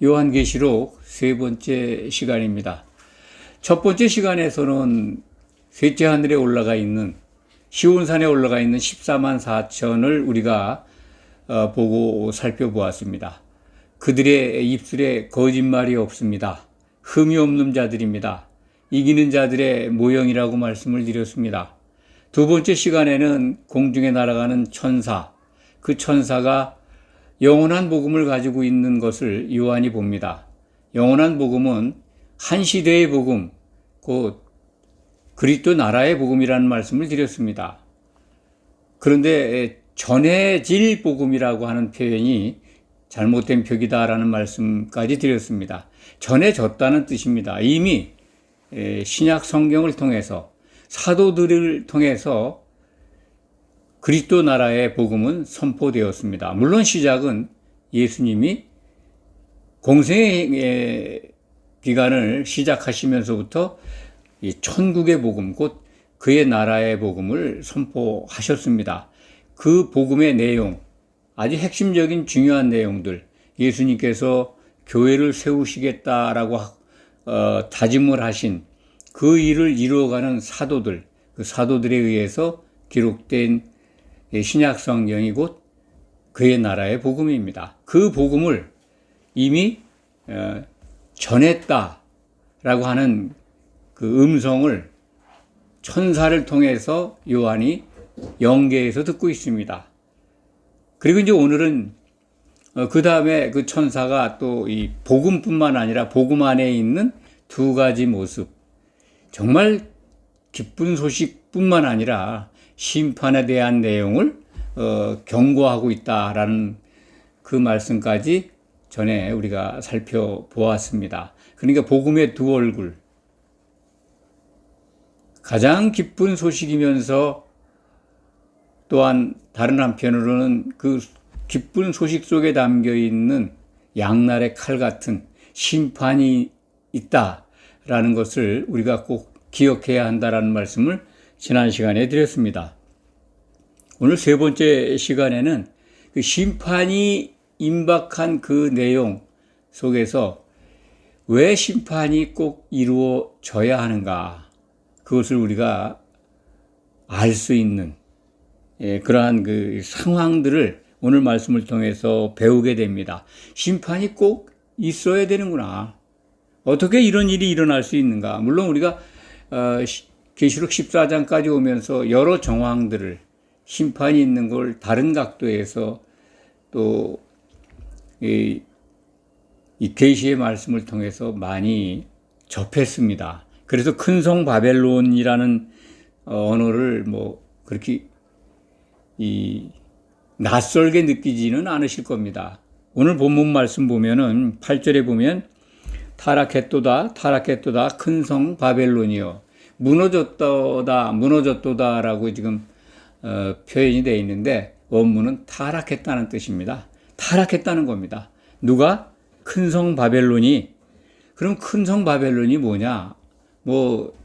요한계시록 세 번째 시간입니다. 첫 번째 시간에서는 셋째 하늘에 올라가 있는 시온산에 올라가 있는 14만 4천을 우리가 보고 살펴보았습니다. 그들의 입술에 거짓말이 없습니다. 흠이 없는 자들입니다. 이기는 자들의 모형이라고 말씀을 드렸습니다. 두 번째 시간에는 공중에 날아가는 천사, 그 천사가 영원한 복음을 가지고 있는 것을 요한이 봅니다. 영원한 복음은 한 시대의 복음, 곧 그리스도 나라의 복음이라는 말씀을 드렸습니다. 그런데 전해질 복음이라고 하는 표현이 잘못된 표기다라는 말씀까지 드렸습니다. 전해졌다는 뜻입니다. 이미 신약 성경을 통해서 사도들을 통해서 그리스도 나라의 복음은 선포되었습니다. 물론 시작은 예수님이 공생의 기간을 시작하시면서부터 이 천국의 복음, 곧 그의 나라의 복음을 선포하셨습니다. 그 복음의 내용, 아주 핵심적인 중요한 내용들, 예수님께서 교회를 세우시겠다라고 다짐을 하신 그 일을 이루어가는 사도들, 그 사도들에 의해서 기록된 신약 성경이 곧 그의 나라의 복음입니다. 그 복음을 이미 전했다라고 하는 그 음성을 천사를 통해서 요한이 영계에서 듣고 있습니다. 그리고 이제 오늘은 그 다음에 그 천사가 또 이 복음뿐만 아니라 복음 안에 있는 두 가지 모습, 정말 기쁜 소식뿐만 아니라 심판에 대한 내용을 경고하고 있다라는 그 말씀까지 전에 우리가 살펴보았습니다. 그러니까 복음의 두 얼굴, 가장 기쁜 소식이면서 또한 다른 한편으로는 그 기쁜 소식 속에 담겨 있는 양날의 칼 같은 심판이 있다라는 것을 우리가 꼭 기억해야 한다라는 말씀을 지난 시간에 드렸습니다. 오늘 세 번째 시간에는 그 심판이 임박한 그 내용 속에서 왜 심판이 꼭 이루어져야 하는가, 그것을 우리가 알 수 있는 그러한 그 상황들을 오늘 말씀을 통해서 배우게 됩니다. 심판이 꼭 있어야 되는구나. 어떻게 이런 일이 일어날 수 있는가. 물론 우리가 계시록 14장까지 오면서 여러 정황들을, 심판이 있는 걸 다른 각도에서 또 이 계시의 말씀을 통해서 많이 접했습니다. 그래서 큰 성 바벨론이라는 언어를 그렇게 낯설게 느끼지는 않으실 겁니다. 오늘 본문 말씀 보면은 8절에 보면 타락했도다 타락했도다 큰 성 바벨론이요 무너졌도다라고 지금 표현이 되어 있는데 원문은 타락했다는 뜻입니다. 타락했다는 겁니다. 누가? 큰 성 바벨론이. 그럼 큰 성 바벨론이 뭐냐?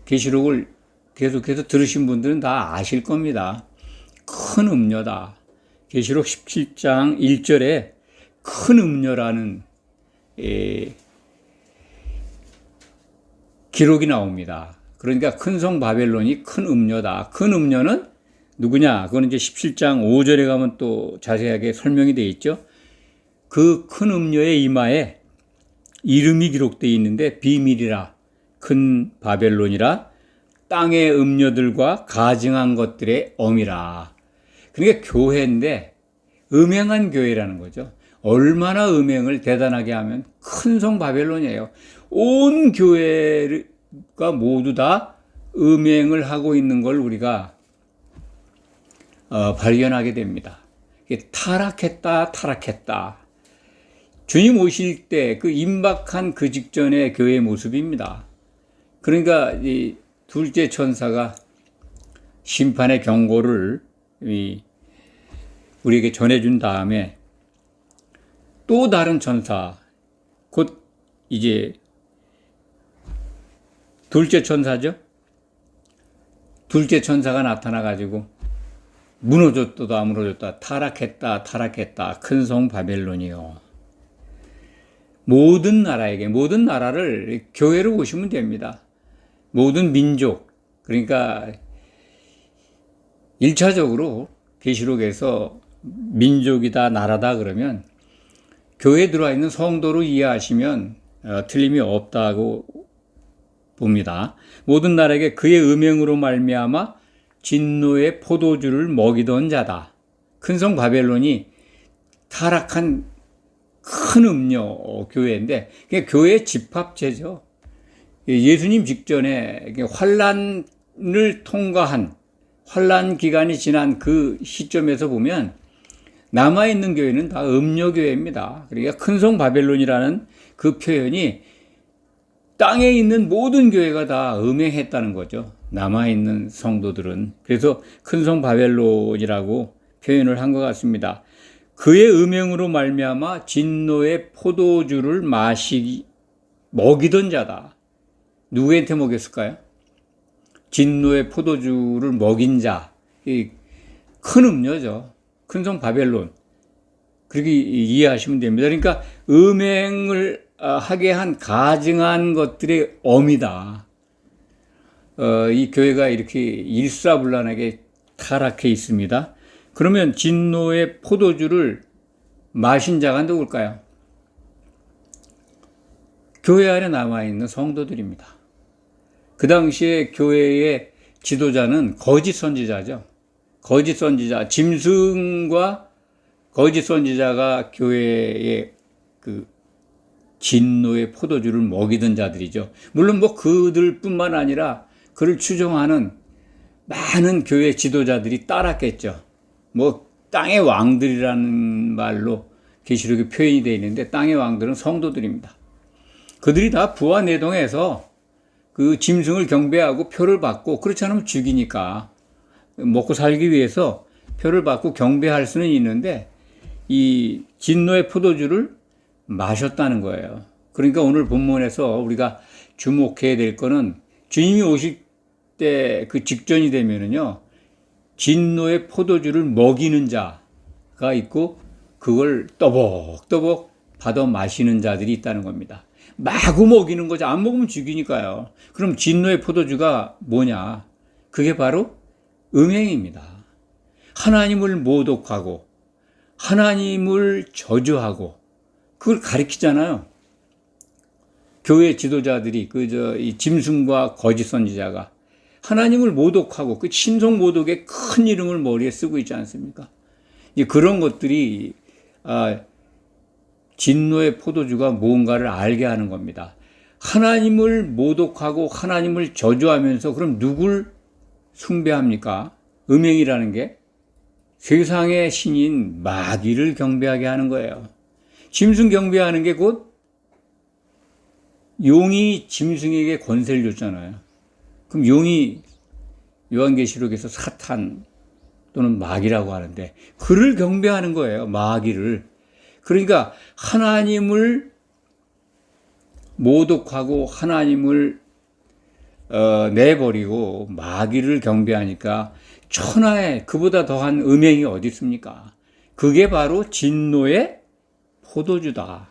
계시록을 계속해서 들으신 분들은 다 아실 겁니다. 큰 음녀다. 계시록 17장 1절에 큰 음녀라는 기록이 나옵니다. 그러니까 큰 성 바벨론이 큰 음녀다. 큰 음녀는 누구냐? 그건 이제 17장 5절에 가면 또 자세하게 설명이 되어 있죠. 그 큰 음녀의 이마에 이름이 기록되어 있는데 비밀이라, 큰 바벨론이라, 땅의 음녀들과 가증한 것들의 엄이라. 그러니까 교회인데 음행한 교회라는 거죠. 얼마나 음행을 대단하게 하면 큰 성 바벨론이에요. 온 교회가 모두 다 음행을 하고 있는 걸 우리가 발견하게 됩니다. 타락했다 타락했다. 주님 오실 때 그 임박한 그 직전의 교회의 모습입니다. 그러니까 이 둘째 천사가 심판의 경고를 우리에게 전해준 다음에 또 다른 천사, 곧 이제 둘째 천사죠. 둘째 천사가 나타나가지고 무너졌다 타락했다 큰 성 바벨론이요. 모든 나라에게, 모든 나라를 교회로 보시면 됩니다. 모든 민족, 그러니까 1차적으로 계시록에서 민족이다, 나라다 그러면 교회에 들어와 있는 성도로 이해하시면 틀림이 없다고 봅니다. 모든 나라에게 그의 음행으로 말미암아 진노의 포도주를 먹이던 자다. 큰 성 바벨론이 타락한 큰 음료 교회인데 그게 교회 집합체죠. 예수님 직전에 환란을 통과한 환란 기간이 지난 그 시점에서 보면 남아있는 교회는 다 음료교회입니다. 그러니까 큰 성 바벨론이라는 그 표현이 땅에 있는 모든 교회가 다 음행했다는 거죠. 남아있는 성도들은. 그래서 큰 성 바벨론이라고 표현을 한 것 같습니다. 그의 음행으로 말미암아 진노의 포도주를 먹이던 자다. 누구한테 먹였을까요? 진노의 포도주를 먹인 자. 큰 음료죠. 큰 성 바벨론. 그렇게 이해하시면 됩니다. 그러니까 음행을 하게 한 가증한 것들의 어미다. 이 교회가 이렇게 일사불란하게 타락해 있습니다. 그러면 진노의 포도주를 마신 자가 누굴까요? 교회 안에 남아있는 성도들입니다. 그 당시에 교회의 지도자는 거짓 선지자죠. 거짓 선지자, 짐승과 거짓 선지자가 교회의 그 진노의 포도주를 먹이던 자들이죠. 물론 뭐 그들뿐만 아니라 그를 추종하는 많은 교회 지도자들이 따랐겠죠. 뭐 땅의 왕들이라는 말로 계시록에 표현이 되어 있는데 땅의 왕들은 성도들입니다. 그들이 다 부와 내동해서 그 짐승을 경배하고 표를 받고 그렇지 않으면 죽이니까 먹고 살기 위해서 표를 받고 경배할 수는 있는데 이 진노의 포도주를 마셨다는 거예요. 그러니까 오늘 본문에서 우리가 주목해야 될 거는 주님이 오실 때 그 직전이 되면은요, 진노의 포도주를 먹이는 자가 있고 그걸 또복또복 받아 마시는 자들이 있다는 겁니다. 마구 먹이는 거죠. 안 먹으면 죽이니까요. 그럼 진노의 포도주가 뭐냐? 그게 바로 음행입니다. 하나님을 모독하고 하나님을 저주하고 그걸 가리키잖아요. 교회 지도자들이 이 짐승과 거짓 선지자가 하나님을 모독하고 그 신성 모독의 큰 이름을 머리에 쓰고 있지 않습니까? 이제 그런 것들이 진노의 포도주가 무언가를 알게 하는 겁니다. 하나님을 모독하고 하나님을 저주하면서 그럼 누굴 숭배합니까? 음행이라는 게 세상의 신인 마귀를 경배하게 하는 거예요. 짐승 경배하는 게 곧 용이 짐승에게 권세를 줬잖아요. 그럼 용이 요한계시록에서 사탄 또는 마귀라고 하는데 그를 경배하는 거예요. 마귀를. 그러니까 하나님을 모독하고 하나님을 내버리고 마귀를 경배하니까 천하에 그보다 더한 음행이 어디 있습니까? 그게 바로 진노의 포도주다.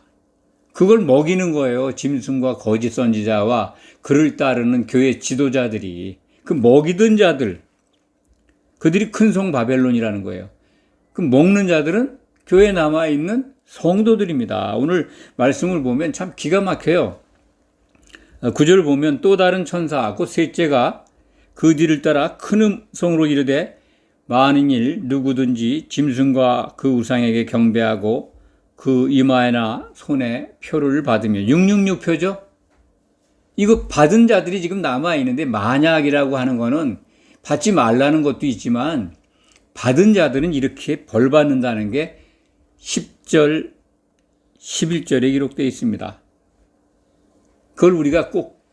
그걸 먹이는 거예요. 짐승과 거짓 선지자와 그를 따르는 교회 지도자들이. 그 먹이던 자들, 그들이 큰 성 바벨론이라는 거예요. 그 먹는 자들은 교회에 남아있는 성도들입니다. 오늘 말씀을 보면 참 기가 막혀요. 9절을 보면 또 다른 천사 곧 셋째가 그 뒤를 따라 큰 음성으로 이르되 만일 누구든지 짐승과 그 우상에게 경배하고 그 이마에나 손에 표를 받으면 666표죠. 이거 받은 자들이 지금 남아있는데 만약이라고 하는 거는 받지 말라는 것도 있지만 받은 자들은 이렇게 벌 받는다는 게 10절, 11절에 기록되어 있습니다. 그걸 우리가 꼭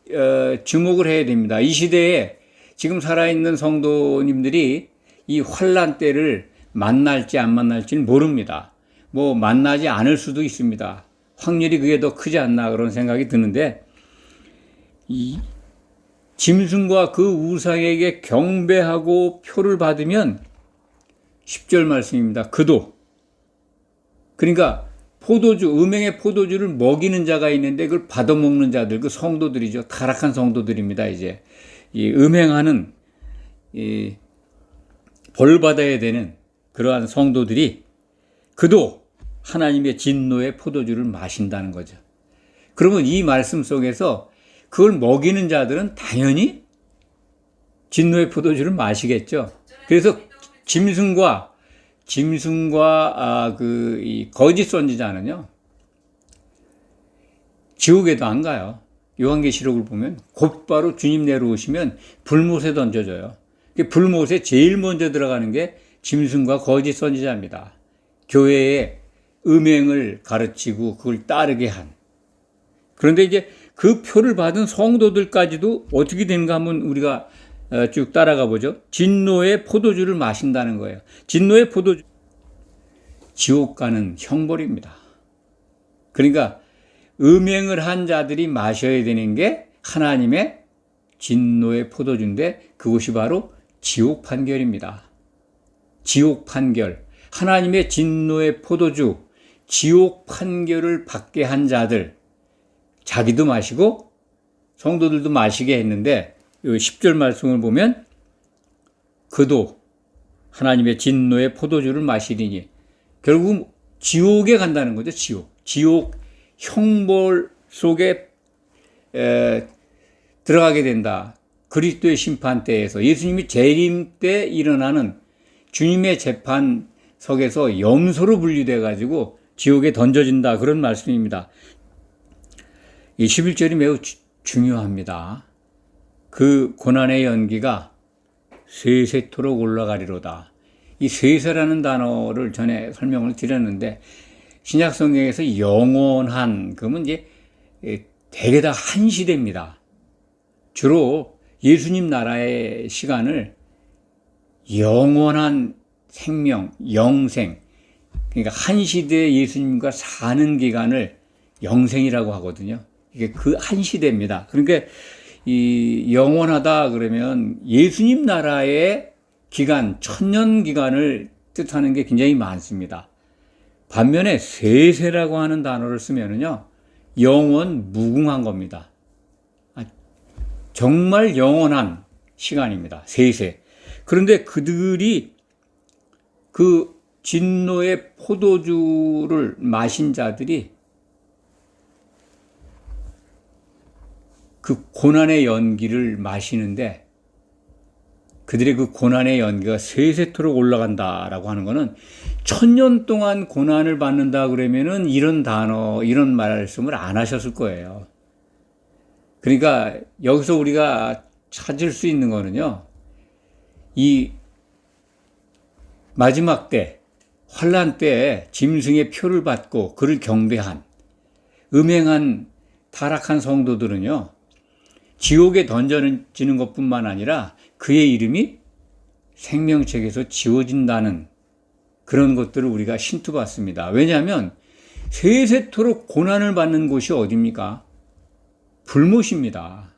주목을 해야 됩니다. 이 시대에 지금 살아있는 성도님들이 이 환란 때를 만날지 안 만날지는 모릅니다. 뭐 만나지 않을 수도 있습니다. 확률이 그게 더 크지 않나 그런 생각이 드는데 이 짐승과 그 우상에게 경배하고 표를 받으면 10절 말씀입니다. 그도 그러니까 음행의 포도주를 먹이는 자가 있는데 그걸 받아먹는 자들, 그 성도들이죠. 타락한 성도들입니다. 이제 이 음행하는 벌 받아야 되는 그러한 성도들이 그도 하나님의 진노의 포도주를 마신다는 거죠. 그러면 이 말씀 속에서 그걸 먹이는 자들은 당연히 진노의 포도주를 마시겠죠. 그래서 짐승과 이 거짓 선지자는요, 지옥에도 안 가요. 요한계시록을 보면 곧바로 주님 내려오시면 불못에 던져져요. 불못에 제일 먼저 들어가는 게 짐승과 거짓 선지자입니다. 교회에 음행을 가르치고 그걸 따르게 한. 그런데 이제 그 표를 받은 성도들까지도 어떻게 되는가 하면 우리가 쭉 따라가 보죠. 진노의 포도주를 마신다는 거예요. 진노의 포도주, 지옥 가는 형벌입니다. 그러니까 음행을 한 자들이 마셔야 되는 게 하나님의 진노의 포도주인데 그것이 바로 지옥 판결입니다. 지옥 판결. 하나님의 진노의 포도주, 지옥 판결을 받게 한 자들, 자기도 마시고 성도들도 마시게 했는데 10절 말씀을 보면 그도 하나님의 진노의 포도주를 마시리니 결국 지옥에 간다는 거죠. 지옥 형벌 속에 들어가게 된다. 그리스도의 심판대에서 예수님이 재림 때 일어나는 주님의 재판석에서 염소로 분리돼 가지고 지옥에 던져진다. 그런 말씀입니다. 이 11절이 매우 중요합니다. 그 고난의 연기가 세세토록 올라가리로다. 이 세세라는 단어를 전에 설명을 드렸는데 신약 성경에서 영원한 그러면 이제 대개 다 한 시대입니다. 주로 예수님 나라의 시간을 영원한 생명, 영생, 그러니까 한 시대에 예수님과 사는 기간을 영생이라고 하거든요. 이게 그 한 시대입니다. 그러니까 이 영원하다 그러면 예수님 나라의 기간, 천년 기간을 뜻하는 게 굉장히 많습니다. 반면에 세세라고 하는 단어를 쓰면은요, 영원 무궁한 겁니다. 정말 영원한 시간입니다. 세세. 그런데 그들이 그 진노의 포도주를 마신 자들이 그 고난의 연기를 마시는데 그들의 그 고난의 연기가 세세토록 올라간다라고 하는 거는 1000년 동안 고난을 받는다 그러면은 이런 단어, 이런 말씀을 안 하셨을 거예요. 그러니까 여기서 우리가 찾을 수 있는 거는요, 이 마지막 때, 환란 때에 짐승의 표를 받고 그를 경배한 음행한 타락한 성도들은요, 지옥에 던져지는 것뿐만 아니라 그의 이름이 생명책에서 지워진다는 그런 것들을 우리가 신투받습니다. 왜냐하면 세세토록 고난을 받는 곳이 어디입니까? 불못입니다.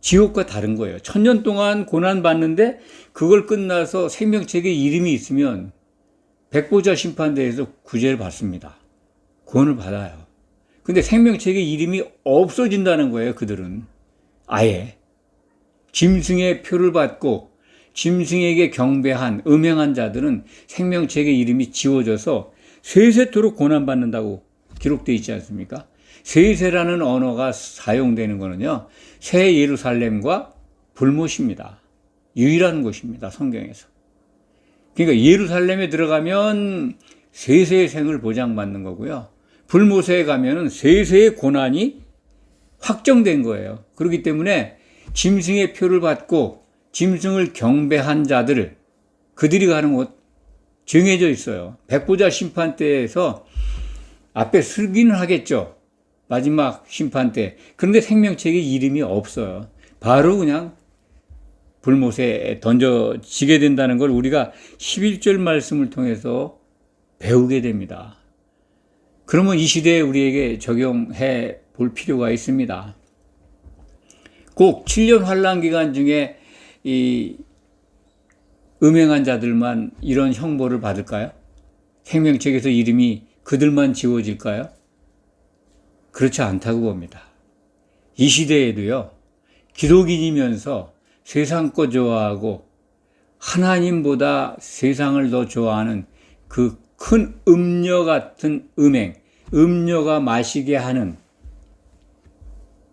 지옥과 다른 거예요. 1000년 동안 고난 받는데 그걸 끝나서 생명책에 이름이 있으면 백보자 심판대에서 구제를 받습니다. 구원을 받아요. 근데 생명책에 이름이 없어진다는 거예요. 그들은 아예 짐승의 표를 받고 짐승에게 경배한 음행한 자들은 생명책에 이름이 지워져서 세세토록 고난받는다고 기록되어 있지 않습니까? 세세라는 언어가 사용되는 거는요, 새 예루살렘과 불못입니다. 유일한 곳입니다. 성경에서. 그러니까 예루살렘에 들어가면 세세의 생을 보장받는 거고요. 불못에 가면은 세세의 고난이 확정된 거예요. 그렇기 때문에 짐승의 표를 받고 짐승을 경배한 자들, 그들이 가는 곳 정해져 있어요. 백보자 심판 때에서 앞에 서기는 하겠죠. 마지막 심판 때. 그런데 생명책에 이름이 없어요. 바로 그냥 불못에 던져지게 된다는 걸 우리가 11절 말씀을 통해서 배우게 됩니다. 그러면 이 시대에 우리에게 적용해 볼 필요가 있습니다. 꼭 7년 환란 기간 중에 이 음행한 자들만 이런 형벌을 받을까요? 생명책에서 이름이 그들만 지워질까요? 그렇지 않다고 봅니다. 이 시대에도요, 기독인이면서 세상 거 좋아하고 하나님보다 세상을 더 좋아하는 그 큰 음녀 같은 음녀가 마시게 하는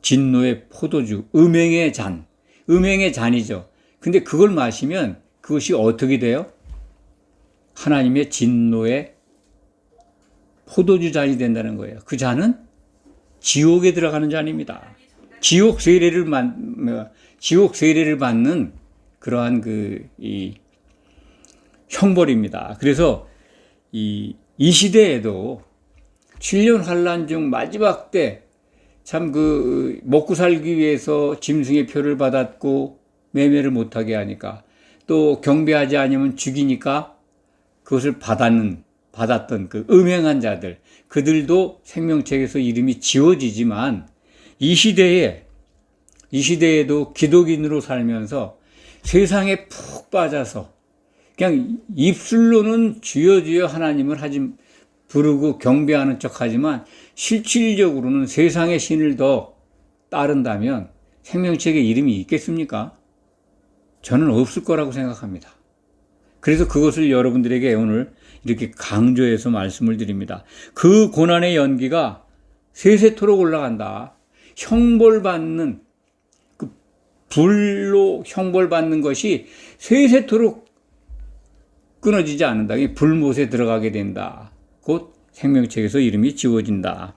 진노의 포도주, 음행의 잔이죠. 근데 그걸 마시면 그것이 어떻게 돼요? 하나님의 진노의 포도주 잔이 된다는 거예요. 그 잔은 지옥에 들어가는 잔입니다. 지옥 세례를 받는 그러한 이 형벌입니다. 그래서 이 시대에도 7년 환란 중 마지막 때 참 먹고 살기 위해서 짐승의 표를 받았고 매매를 못하게 하니까 또 경배하지 않으면 죽이니까 그것을 받았던 그 음행한 자들, 그들도 생명책에서 이름이 지워지지만 이 시대에도 기독인으로 살면서 세상에 푹 빠져서 그냥 입술로는 주여 주여 하나님을 부르고 경배하는 척 하지만 실질적으로는 세상의 신을 더 따른다면 생명책에 이름이 있겠습니까? 저는 없을 거라고 생각합니다. 그래서 그것을 여러분들에게 오늘 이렇게 강조해서 말씀을 드립니다. 그 고난의 연기가 세세토록 올라간다. 형벌받는, 불로 형벌받는 것이 세세토록 끊어지지 않는다. 불못에 들어가게 된다. 곧 생명책에서 이름이 지워진다.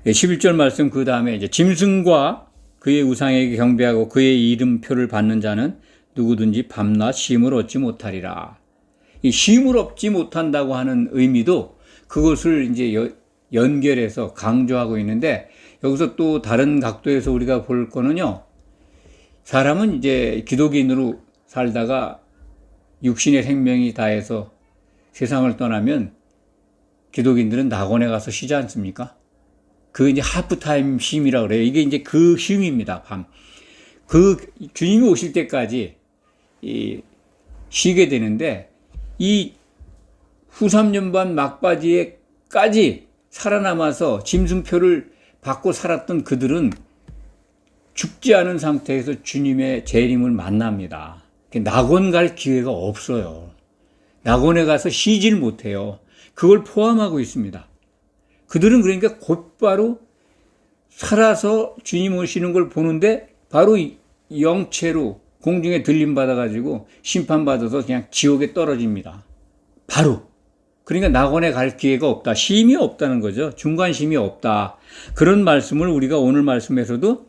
11절 말씀 그 다음에 이제 짐승과 그의 우상에게 경배하고 그의 이름표를 받는 자는 누구든지 밤낮 쉼을 얻지 못하리라. 이 쉼을 얻지 못한다고 하는 의미도 그것을 이제 연결해서 강조하고 있는데, 여기서 또 다른 각도에서 우리가 볼 거는요, 사람은 이제 기독인으로 살다가 육신의 생명이 다해서 세상을 떠나면 기독인들은 낙원에 가서 쉬지 않습니까? 그 이제 하프타임 쉼이라고 그래요. 이게 이제 그 쉼입니다. 밤. 주님이 오실 때까지 쉬게 되는데, 이 후 3년 반 막바지에까지 살아남아서 짐승표를 받고 살았던 그들은 죽지 않은 상태에서 주님의 재림을 만납니다. 낙원 갈 기회가 없어요. 낙원에 가서 쉬질 못해요. 그걸 포함하고 있습니다. 그들은 그러니까 곧바로 살아서 주님 오시는 걸 보는데 바로 영체로 공중에 들림받아가지고 심판받아서 그냥 지옥에 떨어집니다. 바로. 그러니까 낙원에 갈 기회가 없다. 쉼이 없다는 거죠. 중간 쉼이 없다. 그런 말씀을 우리가 오늘 말씀에서도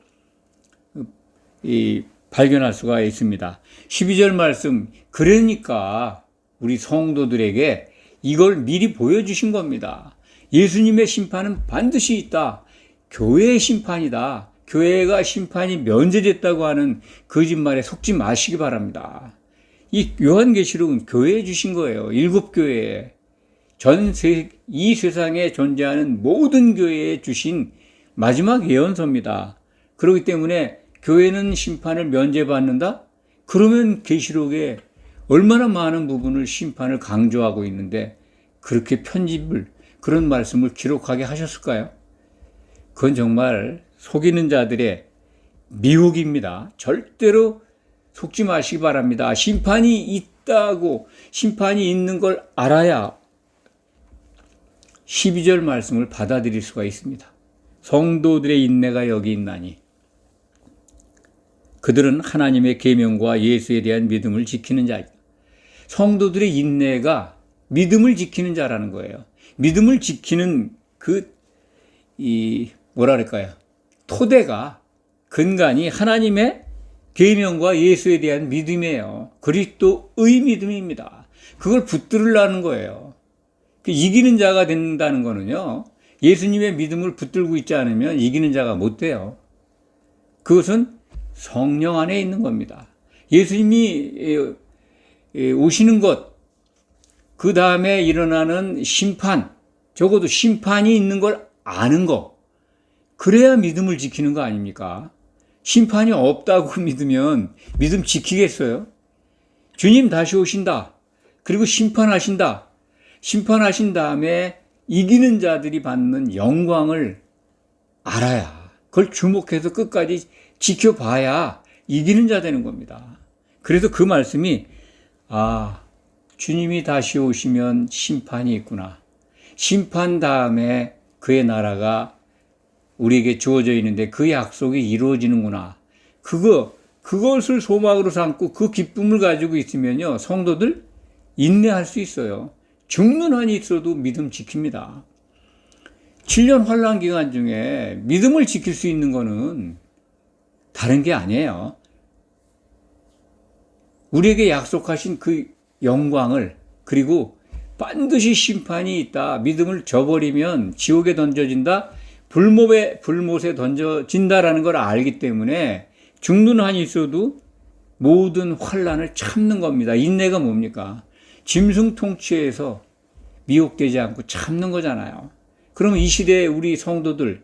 발견할 수가 있습니다. 12절 말씀, 그러니까 우리 성도들에게 이걸 미리 보여주신 겁니다. 예수님의 심판은 반드시 있다. 교회의 심판이다. 교회가 심판이 면제됐다고 하는 거짓말에 속지 마시기 바랍니다. 이 요한계시록은 교회에 주신 거예요. 7교회에. 이 세상에 존재하는 모든 교회에 주신 마지막 예언서입니다. 그렇기 때문에 교회는 심판을 면제받는다? 그러면 계시록에 얼마나 많은 부분을 심판을 강조하고 있는데 그렇게 그런 말씀을 기록하게 하셨을까요? 그건 정말 속이는 자들의 미혹입니다. 절대로 속지 마시기 바랍니다. 심판이 있는 걸 알아야 12절 말씀을 받아들일 수가 있습니다. 성도들의 인내가 여기 있나니 그들은 하나님의 계명과 예수에 대한 믿음을 지키는 자. 성도들의 인내가 믿음을 지키는 자라는 거예요. 믿음을 지키는 토대가, 근간이 하나님의 계명과 예수에 대한 믿음이에요. 그리스도의 믿음입니다. 그걸 붙들으려는 거예요. 이기는 자가 된다는 거는요, 예수님의 믿음을 붙들고 있지 않으면 이기는 자가 못 돼요. 그것은 성령 안에 있는 겁니다. 예수님이 오시는 것, 그 다음에 일어나는 심판, 적어도 심판이 있는 걸 아는 거, 그래야 믿음을 지키는 거 아닙니까? 심판이 없다고 믿으면 믿음 지키겠어요? 주님 다시 오신다. 그리고 심판하신다. 심판하신 다음에 이기는 자들이 받는 영광을 알아야, 그걸 주목해서 끝까지 지켜봐야 이기는 자 되는 겁니다. 그래서 그 말씀이, 주님이 다시 오시면 심판이 있구나. 심판 다음에 그의 나라가 우리에게 주어져 있는데 그 약속이 이루어지는구나. 그것을 소망으로 삼고 그 기쁨을 가지고 있으면요, 성도들 인내할 수 있어요. 죽는 한이 있어도 믿음 지킵니다. 7년 환란 기간 중에 믿음을 지킬 수 있는 거는 다른 게 아니에요. 우리에게 약속하신 그 영광을, 그리고 반드시 심판이 있다, 믿음을 저버리면 지옥에 던져진다, 불못에 던져진다라는 걸 알기 때문에 죽는 한이 있어도 모든 환란을 참는 겁니다. 인내가 뭡니까? 짐승 통치에서 미혹되지 않고 참는 거잖아요. 그러면 이 시대에 우리 성도들,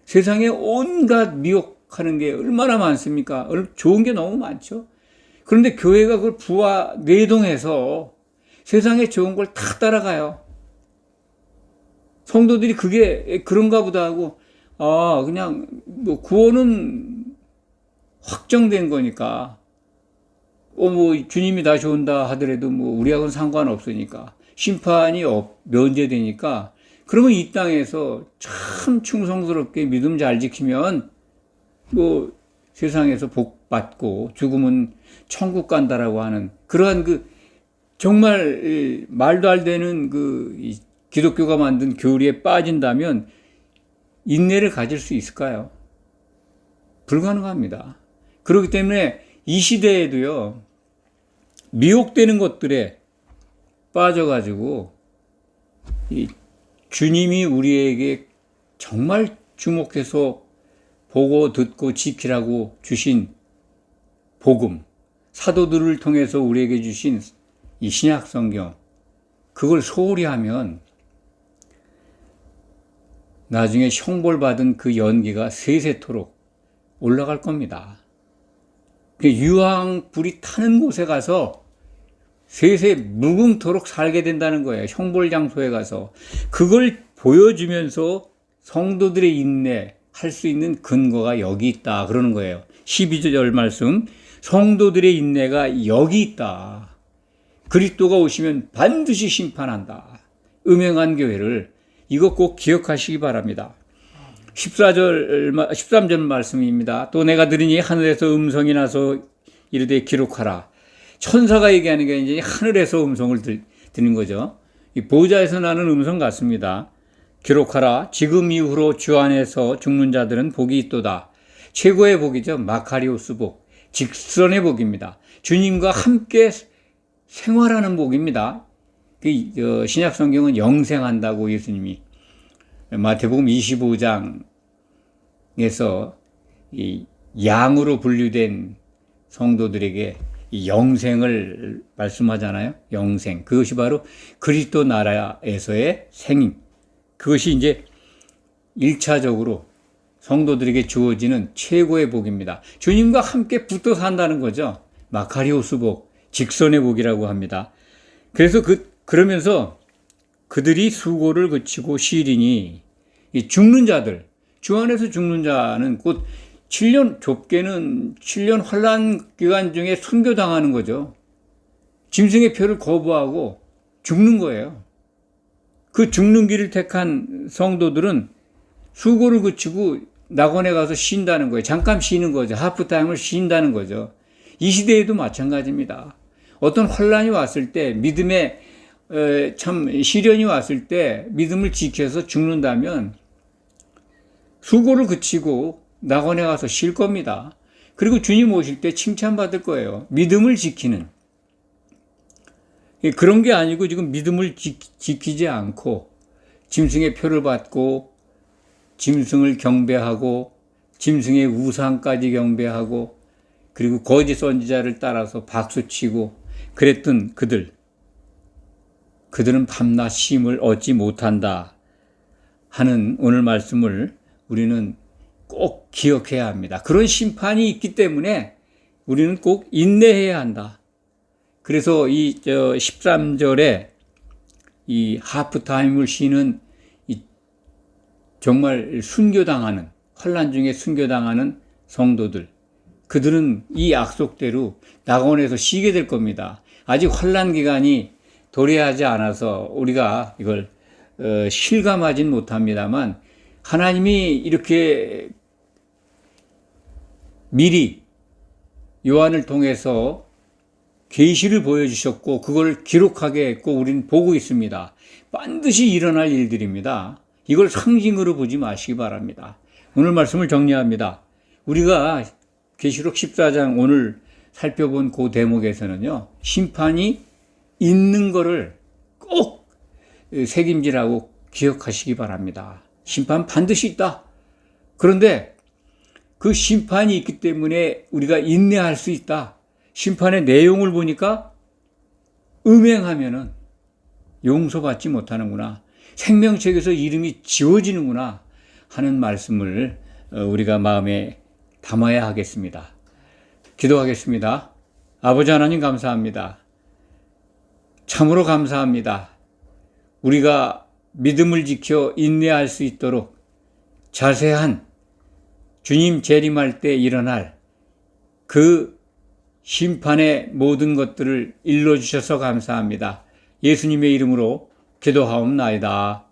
세상에 온갖 미혹하는 게 얼마나 많습니까? 좋은 게 너무 많죠. 그런데 교회가 그걸 내동해서 세상에 좋은 걸 다 따라가요. 성도들이 그게 그런가 보다 하고, 그냥 뭐 구원은 확정된 거니까, 주님이 다시 온다 하더라도 우리하고는 상관없으니까, 심판이 면제되니까, 그러면 이 땅에서 참 충성스럽게 믿음 잘 지키면 세상에서 복 받고 죽으면 천국 간다라고 하는 그러한 정말 말도 안 되는 기독교가 만든 교리에 빠진다면 인내를 가질 수 있을까요? 불가능합니다. 그렇기 때문에 이 시대에도요, 미혹되는 것들에 빠져가지고 주님이 우리에게 정말 주목해서 보고 듣고 지키라고 주신 복음, 사도들을 통해서 우리에게 주신 이 신약 성경, 그걸 소홀히 하면 나중에 형벌 받은 그 연기가 세세토록 올라갈 겁니다. 유황불이 타는 곳에 가서 세세 무궁토록 살게 된다는 거예요. 형벌 장소에 가서. 그걸 보여주면서 성도들의 인내할 수 있는 근거가 여기 있다 그러는 거예요. 12절 말씀, 성도들의 인내가 여기 있다. 그리스도가 오시면 반드시 심판한다. 음행한 교회를, 이거 꼭 기억하시기 바랍니다. 13절 말씀입니다. 또 내가 들으니 하늘에서 음성이 나서 이르되 기록하라. 천사가 얘기하는 게 이제 하늘에서 음성을 듣는 거죠. 이 보좌에서 나는 음성 같습니다. 기록하라. 지금 이후로 주 안에서 죽는 자들은 복이 있도다. 최고의 복이죠. 마카리오스 복. 직선의 복입니다. 주님과 함께 생활하는 복입니다. 신약 성경은 영생한다고 예수님이 마태복음 25장에서 이 양으로 분류된 성도들에게 이 영생을 말씀하잖아요. 영생. 그것이 바로 그리스도 나라에서의 생임. 그것이 이제 1차적으로 성도들에게 주어지는 최고의 복입니다. 주님과 함께 붙어 산다는 거죠. 마카리오스 복, 직선의 복이라고 합니다. 그래서 그러면서 그들이 수고를 그치고 쉬리니, 이 죽는 자들, 주 안에서 죽는 자는 곧 7년, 좁게는 7년 환란 기간 중에 순교당하는 거죠. 짐승의 표를 거부하고 죽는 거예요. 그 죽는 길을 택한 성도들은 수고를 그치고 낙원에 가서 쉰다는 거예요. 잠깐 쉬는 거죠. 하프타임을 쉰다는 거죠. 이 시대에도 마찬가지입니다. 어떤 환란이 왔을 때, 믿음의 시련이 왔을 때 믿음을 지켜서 죽는다면 수고를 그치고 낙원에 가서 쉴 겁니다. 그리고 주님 오실 때 칭찬받을 거예요. 믿음을 지키는. 그런 게 아니고 지금 믿음을 지키지 않고 짐승의 표를 받고 짐승을 경배하고 짐승의 우상까지 경배하고 그리고 거짓 선지자를 따라서 박수치고 그랬던 그들은 밤낮 쉼을 얻지 못한다 하는 오늘 말씀을 우리는 꼭 기억해야 합니다. 그런 심판이 있기 때문에 우리는 꼭 인내해야 한다. 그래서 이 13절에 이 하프타임을 쉬는 이 정말 순교당하는, 환난 중에 순교당하는 성도들, 그들은 이 약속대로 낙원에서 쉬게 될 겁니다. 아직 환난 기간이 도래하지 않아서 우리가 이걸 실감하진 못합니다만, 하나님이 이렇게 미리 요한을 통해서 계시를 보여주셨고 그걸 기록하게 했고 우리는 보고 있습니다. 반드시 일어날 일들입니다. 이걸 상징으로 보지 마시기 바랍니다. 오늘 말씀을 정리합니다. 우리가 계시록 14장 오늘 살펴본 그 대목에서는요, 심판이 있는 거를 꼭 새김질하고 기억하시기 바랍니다. 심판 반드시 있다. 그런데 그 심판이 있기 때문에 우리가 인내할 수 있다. 심판의 내용을 보니까 음행하면은 용서받지 못하는구나. 생명책에서 이름이 지워지는구나 하는 말씀을 우리가 마음에 담아야 하겠습니다. 기도하겠습니다. 아버지 하나님 감사합니다. 참으로 감사합니다. 우리가 믿음을 지켜 인내할 수 있도록 자세한 주님 재림할 때 일어날 그 심판의 모든 것들을 일러주셔서 감사합니다. 예수님의 이름으로 기도하옵나이다.